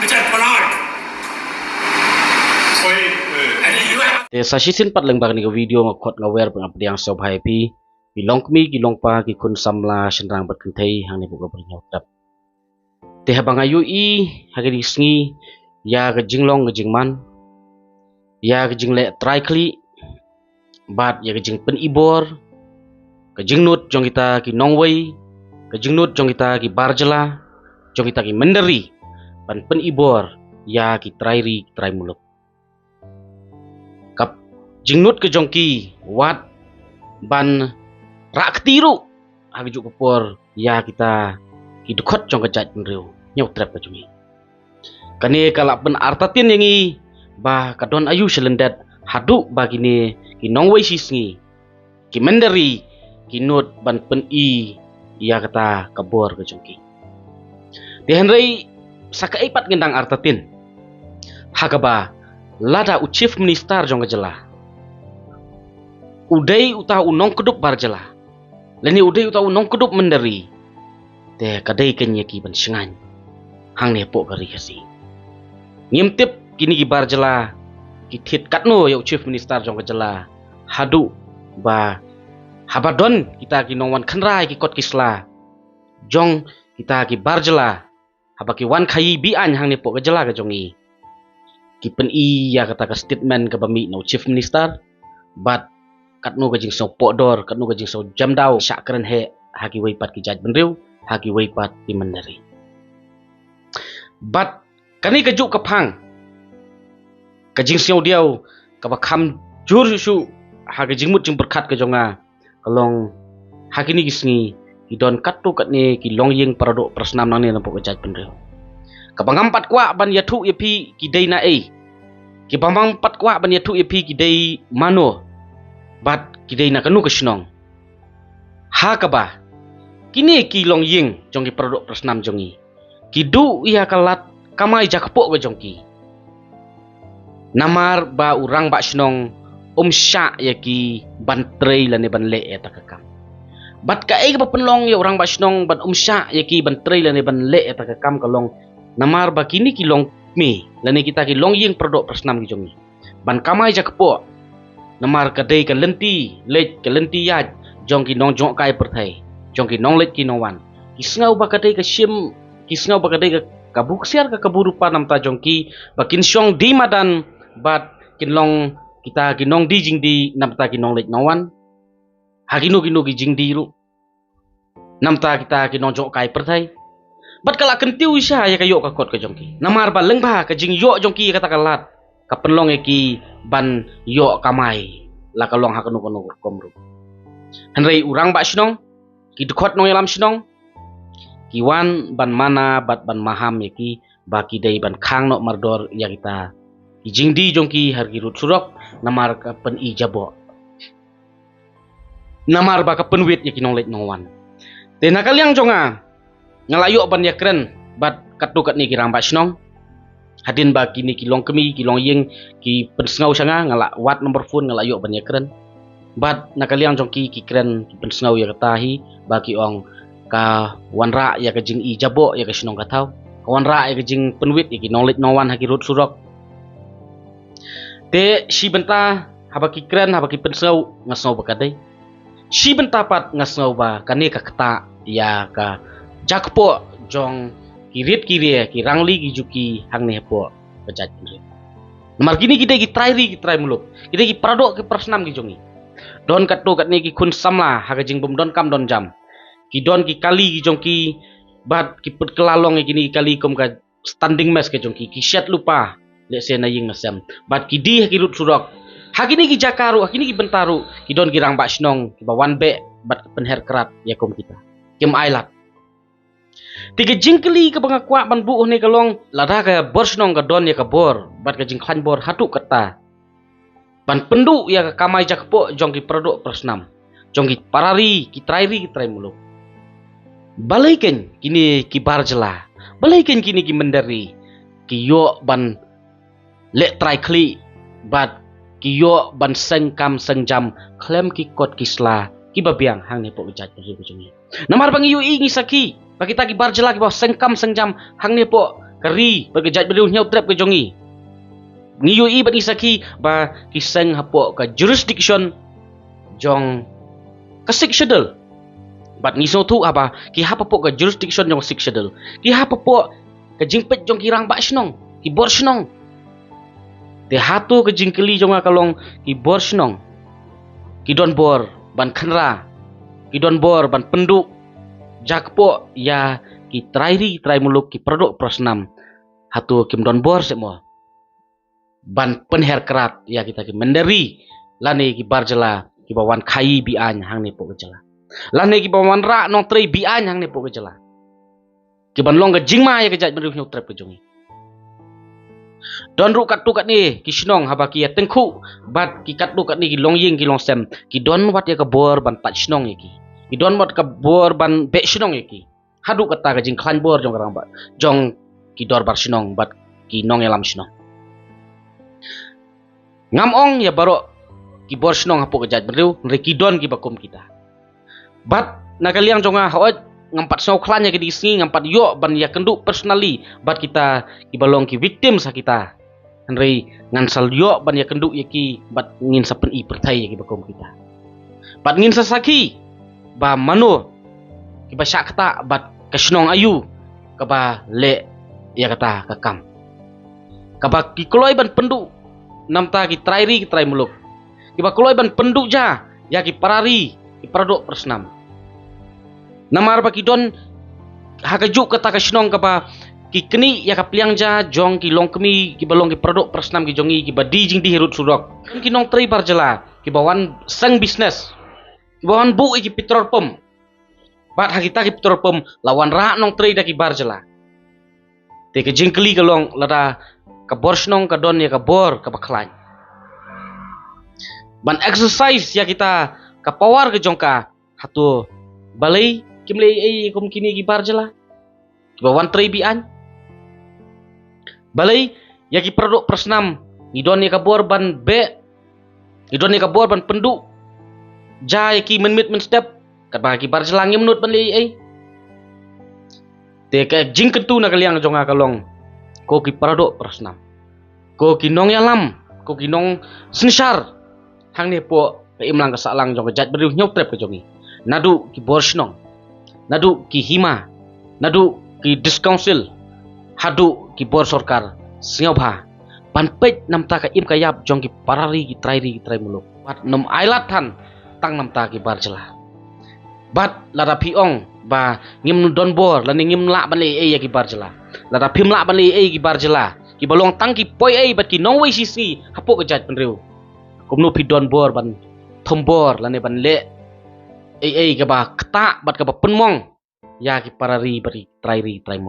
which are planned. And you have Te sasisin pat leng bang ni video ngakot ngawer pang apdiang sob happy bilong kmi gilong pa ki kun samla senrang bat kentai hang ni buka bernyau tap te habang ayu i hagiri sngi ya ga jinglong ga jingman ya ga jingle try kli bat ya ga jing pen ibor ga jingnut jong kita ki nongwei ga jingnut jong kita ki barjala jong kita ki menderi ban pen ibor ya ki try muluk kap jingnut ke jongki wat ban rak ketiru hagi juk kepor ya kita kidukot jong kejat penriu nyau trap ke jungi kane kalak pen artatin yangi bah kadon ayu selendat hadu bagini ki nongwei sisngi ki menderi ki nut ban pen i ya kata kabor ke jongki dihenrei saka ipat gendang artatin hagaba lada u chief minister jong jela udai uta unong kedup barjela leni udai uta unong kedup menderi te kadai kenya ki ban sengan hang ne pok kari kasi ngimtip kini ki barjela ki thit katno ya chief minister jong jela hadu ba habadon kita ki nongwan khanrai ki kot kisla jong kita ki barjela habaki wan khai bi an hang ne pok jela ka jongi ki pen i ya kata ka statement ka bami no chief minister but katno ka jing so podor katno ka jing so jamdau syak keren he haki wei pat ki jaj benriu haki wei pat ki mendari but kani ka juk ka phang ka jing siau diau ka ba kham jur su ha ka jing mut jing berkhat ka jonga kalong haki ni gisngi ki don kattu katni ki long yeng parado prasnam nang ni nampo ka jaj benriu kabangam pat kwa ban yathu yapi ki dei na ei ki bambang pat kwa ban yathu yapi ki dei mano bat ki dei na kanu ka snong ha ka ba kini ki long ying jong ki produk prasnam jongi ki du iya kalat kamai jakpo ka jongki namar ba urang ba snong sya ya ki ban trei la ne ban le eta kakam bat ka ei ba penlong ya urang ba snong ban sya ya ki ban trei la ne ban le eta kakam kalong namar ba kini kilong mi lani kita kilong ying produk prasnam ki jongi ban kamai jakpo namar kadai ka lenti lej ka lenti ya jong ki nong jong kai perthai jong ki nong lej ki nowan ki snau ba kadai ka sim ki snau ba kadai ka kabuksiar ka kaburupa namta jong ki bakin syong di madan bat kinlong kita kinong di jing di namta kinong lej nowan hagino gino ki jing di ru namta kita kinong jong kai perthai bat kala kentiu isya ya kayo ka kot ka jongki namar ba lengba ka jing yo jongki kata kalat ka penlong ki ban yo kamai la kalong ha kanu kanu komru hanrei urang ba snong ki dukot nong yalam snong ki wan ban mana bat ban maham ki ba ki dei ban khang no mardor ya kita ki jing di jongki hargi rut surok namar ka pen i jabo namar ba ka penwit ya ki nong lej nongwan te nakaliang jonga ngalayo ban ya keren bat katu kat ni kirang ba snong hadin ba kini kilong kemi kilong yeng ki pensngau sanga ngala wat nomor phone ngalayo ban ya keren bat nakaliang jongki ki keren ki pensngau ya katahi ba ki ong ka wanra ya ka jing i jabo ya ka snong katau ka wanra ya ka jing penwit ya ki knowledge nowan haki rut surok te si benta haba ki keren haba ki pensngau ngasngau ba kadai si benta pat ngasngau ba kane ka kata ya ka jakpo jong kirit kirie ki rangli ki juki hang ne po bejat ni nomor gini kita ki try muluk kita ki parado ki persnam ki jongi don katto kat ni ki kun samla haga jing bum don kam don jam ki don ki kali ki jongki bat ki put kelalong ki kali kom ka standing match ke jongki ki shat lupa le se na ying masam bat ki di ki rut surok hagini ki jakaru hagini ki bentaru ki don ki rang ba snong ki ba wan be bat penher kerat ya kom kita kem ailat tiga jingkeli ke bangakwa ban bu ne kalong lada ka borsnong ka don ya ka bor bat ka jingklan bor hatu kata ban pendu ya ka kamai jakpo jong ki produk persnam jong ki parari ki try muluk balaiken kini ki barjela balaiken kini ki mendari ki yo ban le try kli bat ki yo ban sengkam sengjam klem ki kot kisla ki babiang hang ne po bejat ni namar bang yu ingi saki bagi tagi barjela ki bawa sengkam sengjam hang ne po kari berkejat beriu nyau trap ke jongi ngiyui bat isaki ba kiseng hapo ka jurisdiction jong kasik shedel bat ngiso tu apa ki hapo ka jurisdiction jong sik shedel ki hapo ka jingpet jong kirang ba shnong ki bor shnong te hatu ka jingkeli jong akalong ki bor shnong ki don bor ban khanra ki don bor ban penduk jakpo ya ki trairi trai muluk ki produk prosnam hatu kim don bor semo ban penher kerat ya kita ki menderi lane ki barjela ki bawan khai bi an hang ne po gejala lane ki bawan ra nong trei bi an hang ne po gejala ki ban long ga jingma ya kejat meriu nyuk trep ke jongi don ru kat tu kat ni ki shnong haba ki ya tengku bat ki kat tu kat ni ki long ying ki long sem ki don wat ya ka bor ban pat shnong ya ki don wat ka bor ban be shnong ya ki hadu kata ka jing klan bor jong karang ba jong ki dor bar shnong bat ki nong elam shnong ngam ong ya baro ki bor shnong hapo kejat meriu nreki don ki bakum kita bat nakaliang jonga haot ngampat sau klan ya ki disni ngampat yo ban ya kenduk personally bat kita ki balong ki victim sa kita nrei ngansal yo ban ya kenduk ya ki bat ngin sapen i pertai ya ki bakum kita bat ngin sasaki ba mano ki ba syak kata bat kashnong ayu ka ba le ya kata kakam ka ba ki koloi ban penduk namta ki trairi ki trai muluk ki ba koloi ban penduk ja ya ki parari ki paradok persnam namar ba ki don hakajuk kata ka shnong ka ba ki keni ya ka pliang ja jong ki long kemi ki balong ki paradok persnam ki jongi ki ba di jing di hirut surok ki nong trai barjela ki bawan sang business ki bawan bu ki petrol pom bat hakita ki petrol pom lawan ra nong trai da ki barjela te ke jingkeli ka long lada ka bor shnong ka don ya ka bor ka baklan ban exercise ya kita ka power ke jongka hatu balai kimle ai kum kini ki barjela ki bawan trai bi an balai ya ki produk persnam ni don ya ka bor ban be ni don ya ka bor ban penduk ja ya ki menmit men step kat ba ki barjela ngim nut ban le ai te ka jing kentu na kaliang jonga kalong ko ki paradok persnam ko ki nong yalam ko ki nong sensar hang ne po ka imlang ka salang jong jat beriu nyop trep ke jongi nadu ki borsnong nadu ki hima nadu ki discouncil hadu ki bor sorkar singobha panpet namta ka im kayap jong ki parari ki trai muluk bat nom ailatan tang namta ki barjela bat lara piong ba ngim don bor lan ngim la ban le e ya ki barjela lara pim la ban le e ki barjela ki balong tang ki poi ai bat ki nong wei sisi hapo ke jat penriu kumno pi don bor ban thombor lan ban le ai ka ba kta bat ka ba penmong ya ki parari bari trai muluk